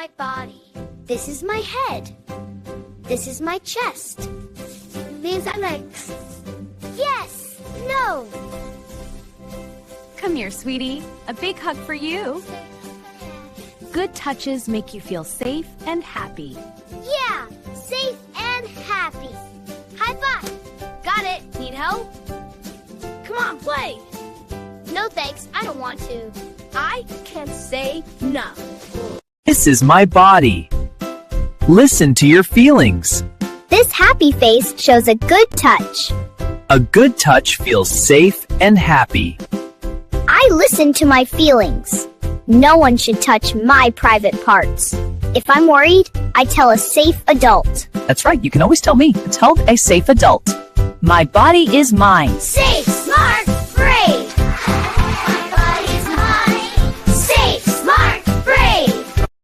my body. This is my head. This is my chest. These are legs. Yes! No! Come here, sweetie. A big hug for you. Good touches make you feel safe and happy. Yeah! Safe and happy. High five! Got it! Need help? Come on, play! No thanks, I don't want to. I can't say no. This is my body. Listen to your feelings. This happy face shows a good touch. A good touch feels safe and happy. I listen to my feelings. No one should touch my private parts. If I'm worried, I tell a safe adult. That's right, you can always tell me. Tell a safe adult. My body is mine. Safe!